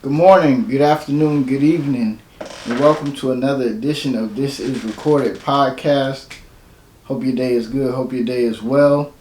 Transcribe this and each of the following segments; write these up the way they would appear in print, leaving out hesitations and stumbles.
Good morning, good afternoon, good evening, and welcome to another edition of This Is Recorded podcast. Hope your day is good, hope your day is well.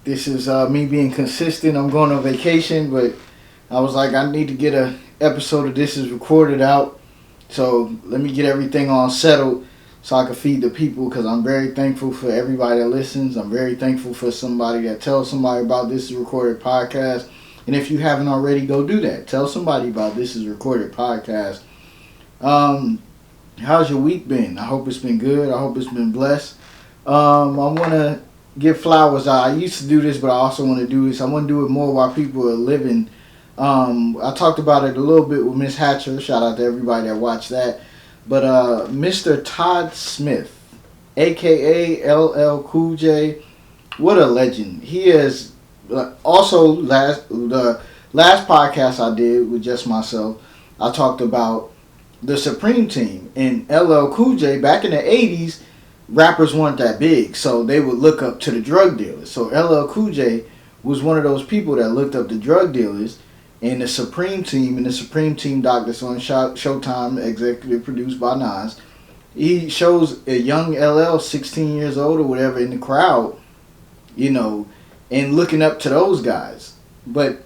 This is me being consistent. I'm going on vacation, but I was like, I need to get a episode of This Is Recorded out. So let me get everything all settled so I can feed the people, because I'm very thankful for everybody that listens. I'm very thankful for somebody that tells somebody about This Is Recorded podcast. And if you haven't already, go do that. Tell somebody about This Is Recorded podcast. How's your week been? I hope it's been good. I hope it's been blessed. I want to give flowers out. I used to do this, but I also want to do this. I want to do it more while people are living. I talked about it a little bit with Miss Hatcher. Shout out to everybody that watched that. But Mr. Todd Smith, a.k.a. LL Cool J, what a legend. He is... Also, the last podcast I did with just myself, I talked about the Supreme Team. And LL Cool J, back in the 80s, rappers weren't that big, so they would look up to the drug dealers. So LL Cool J was one of those people that looked up the drug dealers. And the Supreme Team, and the Supreme Team doc that's on Showtime, executive produced by Nas, he shows a young LL, 16 years old or whatever, in the crowd, and looking up to those guys. But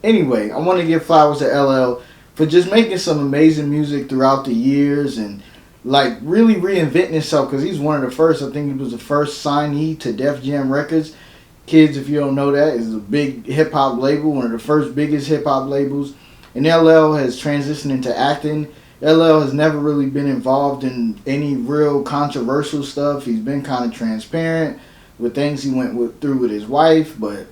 anyway, I want to give flowers to LL for just making some amazing music throughout the years and like really reinventing himself, because he's one of the first. I think he was the first signee to Def Jam Records. Kids, if you don't know that, is a big hip hop label, one of the first biggest hip hop labels. And LL has transitioned into acting. LL has never really been involved in any real controversial stuff. He's been kind of transparent with things he went through with his wife, but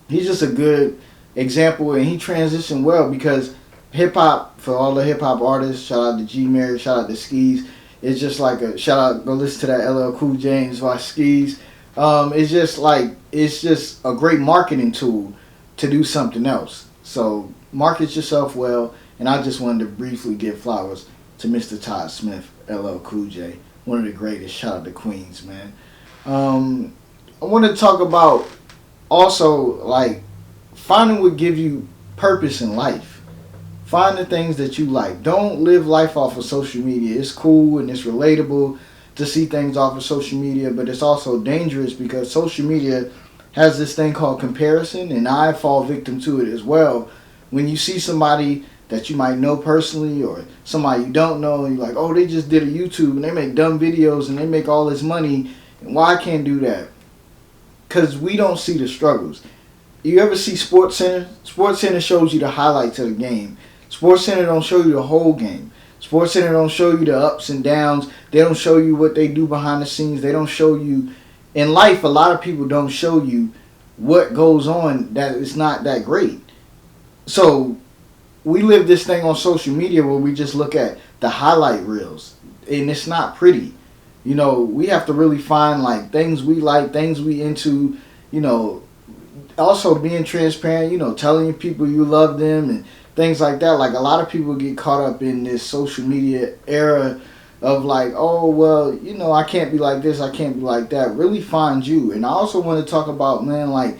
he's just a good example, and he transitioned well, because hip-hop, for all the hip-hop artists, shout out to G-Mary, shout out to Skis, it's just like a shout out, go listen to that LL Cool James by Skis. It's just a great marketing tool to do something else. So market yourself well, and I just wanted to briefly give flowers to Mr. Todd Smith, LL Cool J, one of the greatest. Shout out to Queens, man. I want to talk about also like finding what gives you purpose in life. Find the things that you like. Don't live life off of social media. It's cool and it's relatable to see things off of social media, but it's also dangerous because social media has this thing called comparison, and I fall victim to it as well. When you see somebody that you might know personally or somebody you don't know, and you're like, oh, they just did a YouTube and they make dumb videos and they make all this money, and why I can't do that? Because we don't see the struggles. You ever see SportsCenter? SportsCenter shows you the highlights of the game. SportsCenter don't show you the whole game. SportsCenter don't show you the ups and downs. They don't show you what they do behind the scenes. They don't show you... In life, a lot of people don't show you what goes on that is not that great. So, we live this thing on social media where we just look at the highlight reels. And it's not pretty. We have to really find like things we like, things we into, also being transparent, telling people you love them and things like that. Like a lot of people get caught up in this social media era of like, oh, well, I can't be like this, I can't be like that. Really find you. And I also want to talk about, man, like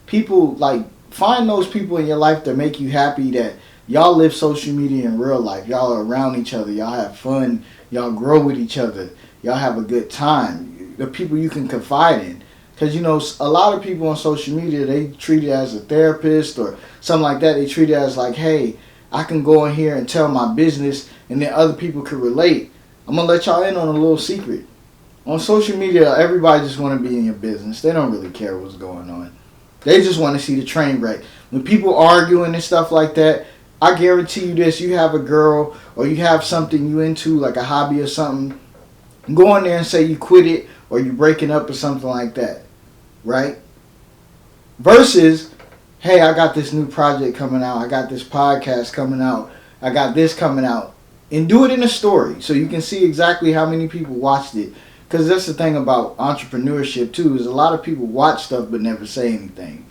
people, like find those people in your life that make you happy, that y'all live social media in real life. Y'all are around each other. Y'all have fun. Y'all grow with each other. Y'all have a good time. The people you can confide in. Because, a lot of people on social media, they treat it as a therapist or something like that. They treat it as like, hey, I can go in here and tell my business and then other people can relate. I'm going to let y'all in on a little secret. On social media, everybody just want to be in your business. They don't really care what's going on. They just want to see the train wreck. When people arguing and stuff like that, I guarantee you this, you have a girl or you have something you into, like a hobby or something, go in there and say you quit it or you're breaking up or something like that, right? Versus, hey, I got this new project coming out, I got this podcast coming out, I got this coming out, and do it in a story so you can see exactly how many people watched it. Because that's the thing about entrepreneurship too, is a lot of people watch stuff but never say anything.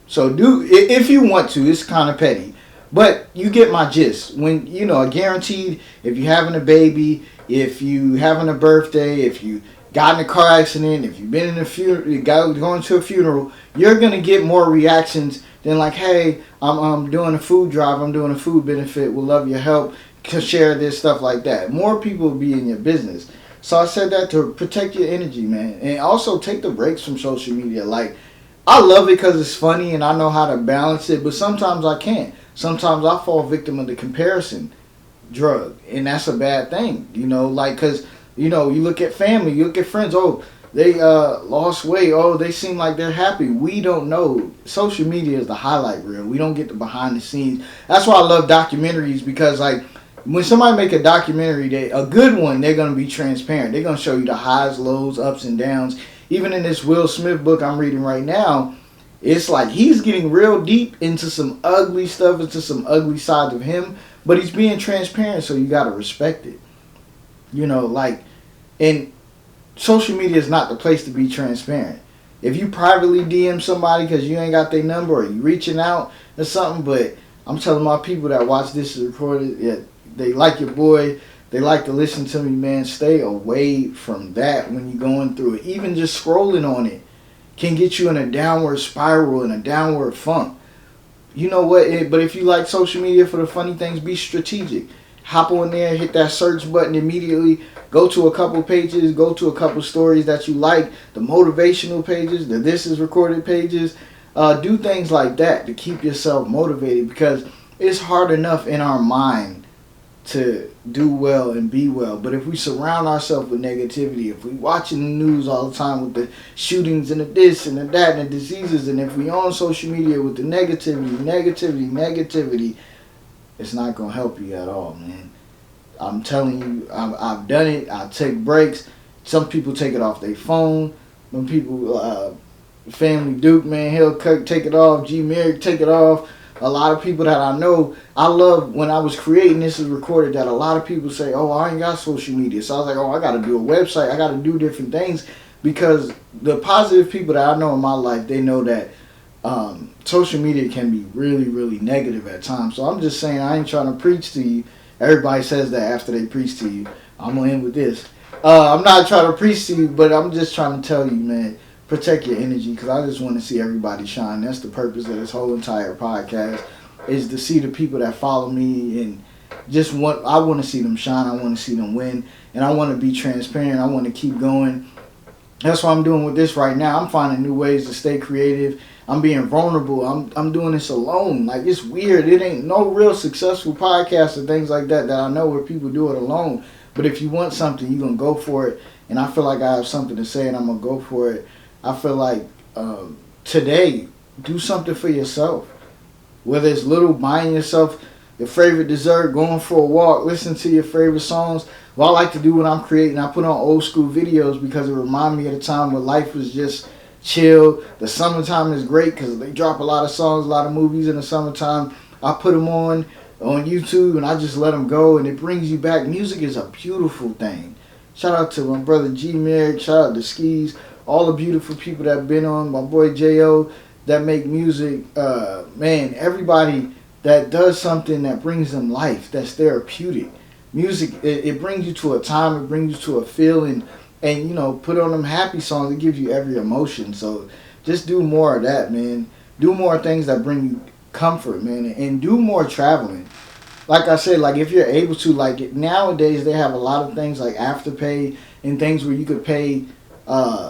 So do, if you want to, it's kind of petty. But you get my gist. When, guaranteed, if you're having a baby, if you having a birthday, if you got in a car accident, if you've been in a funeral, going to a funeral, you're going to get more reactions Then like, hey, I'm doing a food drive, I'm doing a food benefit, would love your help to share this, stuff like that. More people will be in your business. So I said that to protect your energy, man, and also take the breaks from social media. Like, I love it because it's funny and I know how to balance it, but sometimes I can't. Sometimes I fall victim of the comparison drug, and that's a bad thing, like, because, you look at family, you look at friends, oh, they lost weight, oh, they seem like they're happy. We don't know. Social media is the highlight reel. We don't get the behind the scenes. That's why I love documentaries, because, like, when somebody make a documentary, a good one, they're going to be transparent. They're going to show you the highs, lows, ups, and downs. Even in this Will Smith book I'm reading right now, it's like he's getting real deep into some ugly stuff, into some ugly sides of him, but he's being transparent, so you got to respect it. Like, and social media is not the place to be transparent. If you privately DM somebody because you ain't got their number, or you reaching out or something, but I'm telling my people that watch this recorded, yeah, they like your boy, they like to listen to me, man, stay away from that when you're going through it. Even just scrolling on it can get you in a downward spiral and a downward funk. You know what? But if you like social media for the funny things, be strategic. Hop on there, hit that search button immediately. Go to a couple pages, go to a couple stories that you like, the motivational pages, the this is recorded pages. Do things like that to keep yourself motivated, because it's hard enough in our mind to do well and be well. But if we surround ourselves with negativity, if we watching the news all the time with the shootings and the this and the that and the diseases, and if we on social media with the negativity, it's not going to help you at all, man. I'm telling you, I've done it. I take breaks. Some people take it off their phone. Some people, Family Duke, man, he'll take it off. G Merrick, take it off. A lot of people that I know, I love when I was creating this is recorded, that a lot of people say, oh, I ain't got social media. So I was like, oh, I got to do a website. I got to do different things, because the positive people that I know in my life, they know that social media can be really, really negative at times. So I'm just saying, I ain't trying to preach to you. Everybody says that after they preach to you. I'm going to end with this. I'm not trying to preach to you, but I'm just trying to tell you, man, protect your energy, because I just want to see everybody shine. That's the purpose of this whole entire podcast, is to see the people that follow me, and I want to see them shine. I want to see them win, and I want to be transparent. I want to keep going. That's what I'm doing with this right now. I'm finding new ways to stay creative. I'm being vulnerable. I'm doing this alone. Like, it's weird. It ain't no real successful podcasts or things like that I know where people do it alone. But if you want something, you're going to go for it. And I feel like I have something to say, and I'm going to go for it. I feel like today, do something for yourself. Whether it's little, buying yourself your favorite dessert, going for a walk, listen to your favorite songs. What I like to do when I'm creating, I put on old school videos, because it reminds me of the time when life was just chill. The summertime is great because they drop a lot of songs, a lot of movies in the summertime. I put them on YouTube, and I just let them go, and it brings you back. Music is a beautiful thing. Shout out to my brother G Merrick, shout out to Skis, all the beautiful people that have been on, my boy J.O. that make music. Man, everybody that does something that brings them life, that's therapeutic. Music, it brings you to a time, it brings you to a feeling, and put on them happy songs, it gives you every emotion. So just do more of that, man. Do more things that bring you comfort, man, and do more traveling. Like I said, like, if you're able to, like, nowadays they have a lot of things like Afterpay and things where you could pay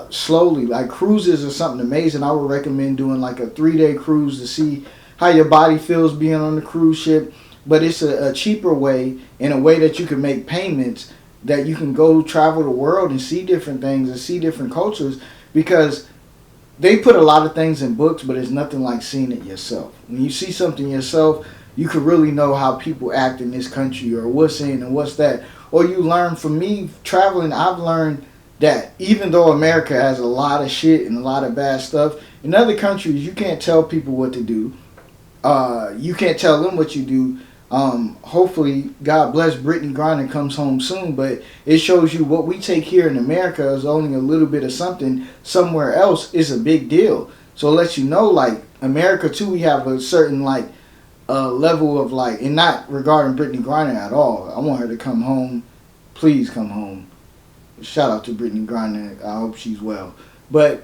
slowly, like cruises or something amazing. I would recommend doing like a 3-day cruise to see how your body feels being on the cruise ship. But it's a cheaper way, in a way that you can make payments, that you can go travel the world and see different things and see different cultures, because they put a lot of things in books, but it's nothing like seeing it yourself. When you see something yourself, you can really know how people act in this country, or what's in and what's that. Or you learn. From me traveling, I've learned that even though America has a lot of shit and a lot of bad stuff, in other countries you can't tell people what to do. You can't tell them what you do. Hopefully, God bless, Brittany Griner comes home soon, but it shows you what we take here in America is only a little bit of something. Somewhere else is a big deal. So it lets you know, like, America too, we have a certain, like, level of, like, and not regarding Brittany Griner at all. I want her to come home. Please come home. Shout out to Brittany Griner. I hope she's well. But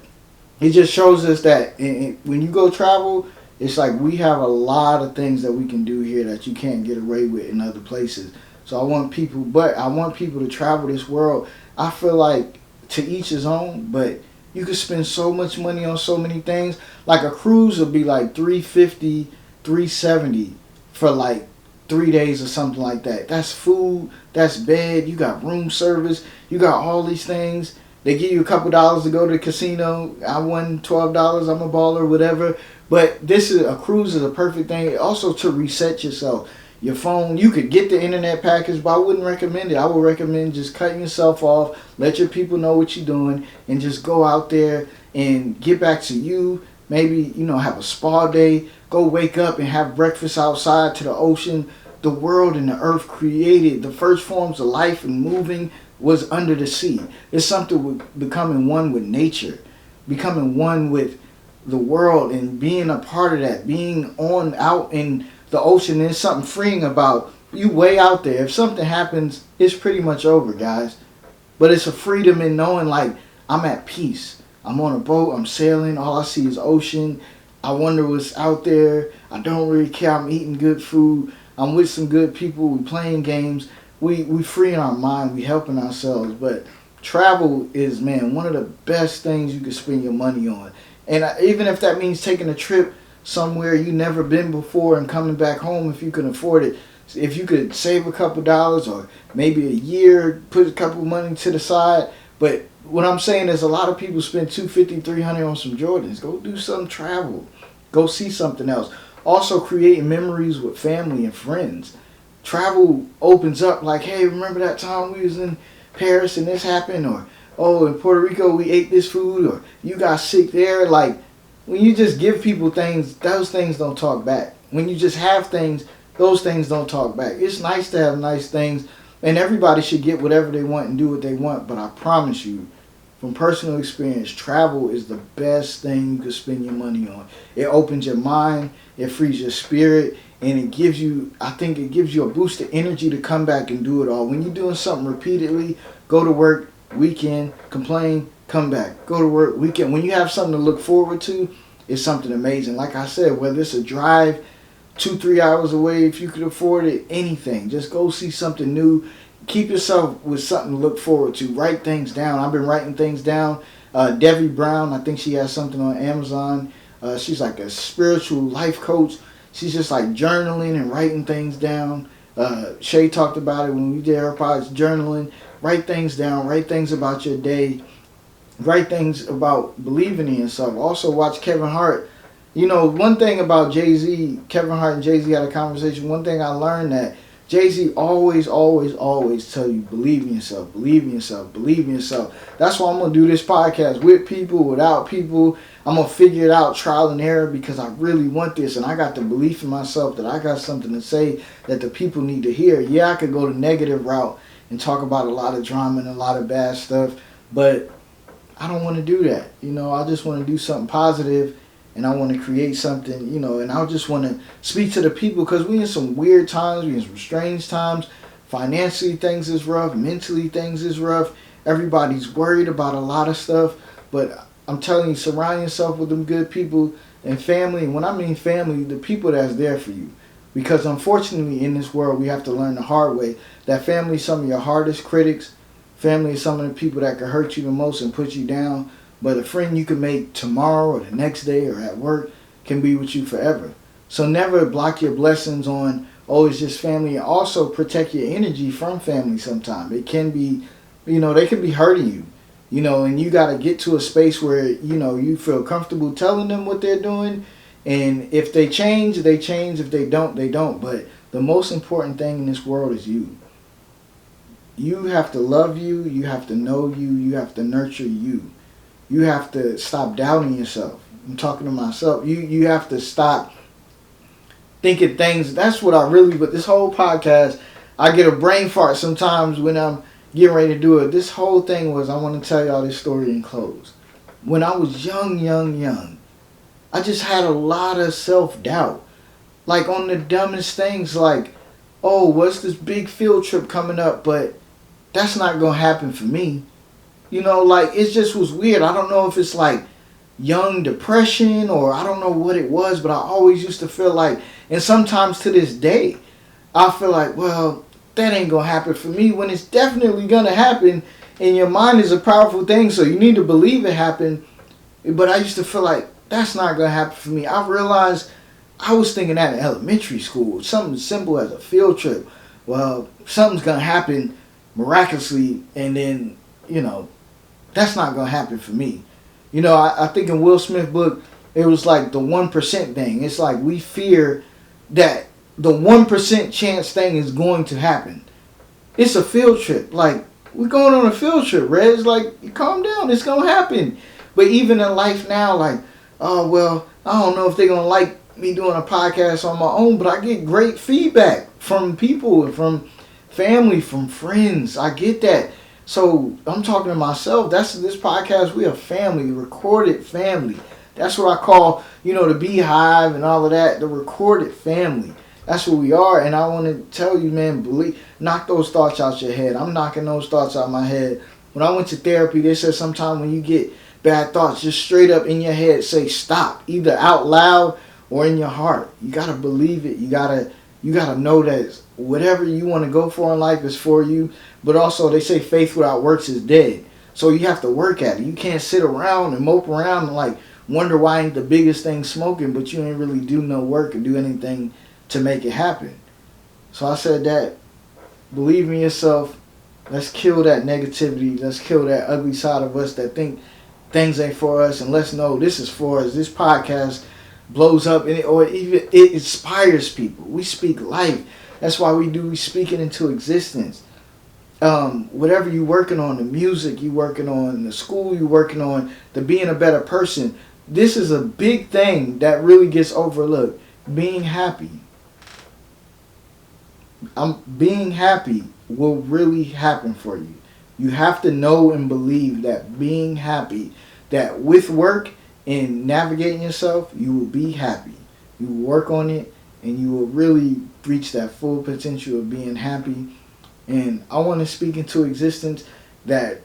it just shows us that when you go travel, It's like we have a lot of things that we can do here that you can't get away with in other places. So I want people to travel this world. I feel like to each his own, but you could spend so much money on so many things. Like a cruise would be like 350, 370 for like 3 days or something like that. That's food, that's bed, you got room service, you got all these things. They give you a couple dollars to go to the casino. I won $12. I'm a baller, whatever. But a cruise is a perfect thing. Also to reset yourself. Your phone, you could get the internet package, but I wouldn't recommend it. I would recommend just cutting yourself off, let your people know what you're doing, and just go out there and get back to you. Maybe, have a spa day. Go wake up and have breakfast outside to the ocean. The world and the earth created, the first forms of life and moving was under the sea. It's something with becoming one with nature, becoming one with the world and being a part of that, being out in the ocean. There's something freeing about you way out there. If something happens, it's pretty much over, guys. But it's a freedom in knowing like I'm at peace. I'm on a boat, I'm sailing, all I see is ocean. I wonder what's out there. I don't really care. I'm eating good food. I'm with some good people. We playing games. We freeing our mind. We helping ourselves. But travel is, man, one of the best things you can spend your money on. And even if that means taking a trip somewhere you never been before and coming back home if you can afford it. If you could save a couple dollars or maybe a year, put a couple money to the side. But what I'm saying is a lot of people spend $250, $300 on some Jordans. Go do some travel. Go see something else. Also creating memories with family and friends. Travel opens up like, hey, remember that time we was in Paris and this happened? Or, oh, in Puerto Rico we ate this food? Or you got sick there? Like, when you just give people things, those things don't talk back. When you just have things, those things don't talk back. It's nice to have nice things, and everybody should get whatever they want and do what they want. But I promise you, from personal experience, travel is the best thing you can spend your money on. It opens your mind, it frees your spirit, and it gives you a boost of energy to come back and do it all. When you're doing something repeatedly, go to work, weekend, complain, come back, go to work, weekend. When you have something to look forward to, it's something amazing. Like I said, whether it's a drive 2-3 hours away, if you could afford it, anything. Just go see something new. Keep yourself with something to look forward to. Write things down. I've been writing things down. Debbie Brown, I think she has something on Amazon. She's like a spiritual life coach. She's just like journaling and writing things down. Shay talked about it when we did our podcast, journaling. Write things down. Write things about your day. Write things about believing in yourself. Also watch Kevin Hart. One thing about Jay-Z, Kevin Hart and Jay-Z had a conversation. One thing I learned that Jay-Z always tell you, believe in yourself, believe in yourself, believe in yourself. That's why I'm going to do this podcast with people, without people. I'm going to figure it out, trial and error, because I really want this. And I got the belief in myself that I got something to say that the people need to hear. Yeah, I could go the negative route and talk about a lot of drama and a lot of bad stuff, but I don't want to do that. I just want to do something positive, and I want to create something, and I just want to speak to the people, because we in some weird times, we in some strange times. Financially, things is rough. Mentally, things is rough. Everybody's worried about a lot of stuff, but I'm telling you, surround yourself with them good people and family. And when I mean family, the people that's there for you. Because unfortunately, in this world, we have to learn the hard way that family is some of your hardest critics. Family is some of the people that can hurt you the most and put you down. But a friend you can make tomorrow or the next day or at work can be with you forever. So never block your blessings on, oh, it's just family. And also protect your energy from family sometimes. It can be, they can be hurting you. And you got to get to a space where, you feel comfortable telling them what they're doing. And if they change, they change. If they don't, they don't. But the most important thing in this world is you. You have to love you. You have to know you. You have to nurture you. You have to stop doubting yourself. I'm talking to myself. You have to stop thinking things. That's what but this whole podcast, I get a brain fart sometimes when I'm getting ready to do it. This whole thing was, I want to tell y'all this story and close. When I was young, I just had a lot of self-doubt. Like on the dumbest things, like, oh, what's this big field trip coming up? But that's not going to happen for me. It just was weird. I don't know if it's like young depression, or I don't know what it was, but I always used to feel like, and sometimes to this day, I feel like, well, that ain't gonna happen for me, when it's definitely gonna happen. And your mind is a powerful thing, so you need to believe it happened. But I used to feel like that's not gonna happen for me. I realized I was thinking that in elementary school, something simple as a field trip. Well, something's gonna happen miraculously, and then, you know, that's not gonna happen for me. You know, I think in Will Smith book, it was like the 1% thing. It's like we fear that the 1% chance thing is going to happen. It's a field trip. Like, we're going on a field trip, Rez. Like, calm down. It's going to happen. But even in life now, like, oh, well, I don't know if they're going to like me doing a podcast on my own, but I get great feedback from people, from family, from friends. I get that. So I'm talking to myself. That's this podcast. We are family, recorded family. That's what I call, the beehive and all of that, the recorded family. That's what we are. And I want to tell you, man, knock those thoughts out your head. I'm knocking those thoughts out my head. When I went to therapy, they said sometimes when you get bad thoughts, just straight up in your head, say stop, either out loud or in your heart. You got to believe it. You got to know that whatever you want to go for in life is for you. But also, they say faith without works is dead. So you have to work at it. You can't sit around and mope around and like wonder why ain't the biggest thing smoking, but you ain't really do no work and do anything to make it happen. So I said that, believe in yourself. Let's kill that negativity. Let's kill that ugly side of us that think things ain't for us, and let's know this is for us. This podcast blows up or even it inspires people. We speak life. That's why we speak it into existence. Whatever you're working on, the music you're working on, the school you're working on, the being a better person, this is a big thing that really gets overlooked. Being happy. Being happy will really happen for you. You have to know and believe that being happy, that with work and navigating yourself, you will be happy. You will work on it, and you will really reach that full potential of being happy. And I want to speak into existence that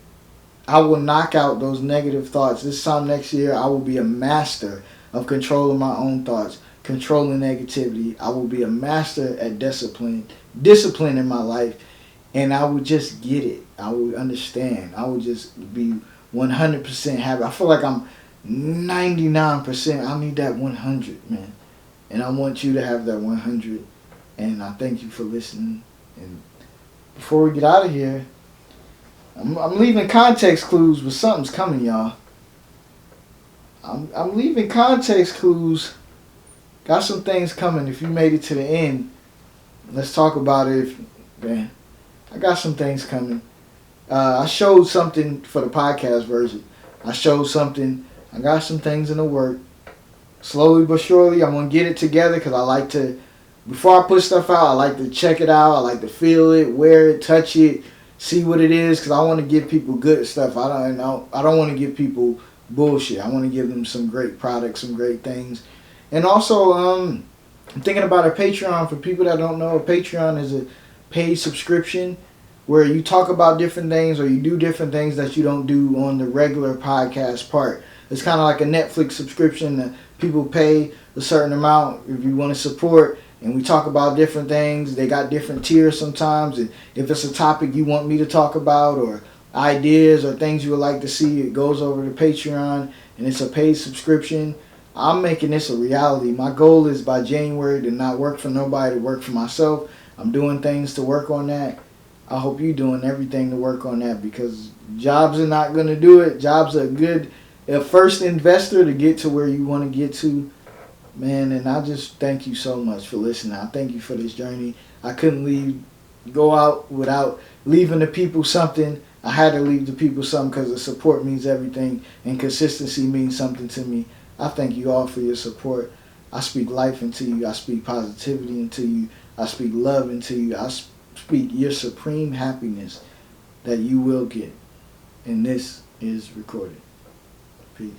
I will knock out those negative thoughts. This time next year, I will be a master of controlling my own thoughts, controlling negativity. I will be a master at discipline in my life, and I will just get it. I will understand. I will just be 100% happy. I feel like I'm 99%. I need that 100, man. And I want you to have that 100. And I thank you for listening. And before we get out of here, I'm leaving context clues, but something's coming, y'all. I'm leaving context clues. Got some things coming. If you made it to the end, let's talk about it. Man, I got some things coming. I showed something for the podcast version. I showed something. I got some things in the work. Slowly but surely, I'm going to get it together because I like to, before I put stuff out, I like to check it out. I like to feel it, wear it, touch it, see what it is, because I want to give people good stuff. I don't want to give people bullshit. I want to give them some great products, some great things. And also, I'm thinking about a Patreon. For people that don't know, a Patreon is a paid subscription where you talk about different things or you do different things that you don't do on the regular podcast part. It's kind of like a Netflix subscription that people pay a certain amount if you want to support, and we talk about different things. They got different tiers sometimes, and if it's a topic you want me to talk about or ideas or things you would like to see, it goes over to Patreon, and it's a paid subscription. I'm making this a reality. My goal is by January to not work for nobody, to work for myself. I'm doing things to work on that. I hope you're doing everything to work on that, because jobs are not going to do it. Jobs are a first investor to get to where you want to get to. Man, and I just thank you so much for listening. I thank you for this journey. I couldn't go out without leaving the people something. I had to leave the people something because the support means everything, and consistency means something to me. I thank you all for your support. I speak life into you. I speak positivity into you. I speak love into you. I speak your supreme happiness that you will get. And this is recorded.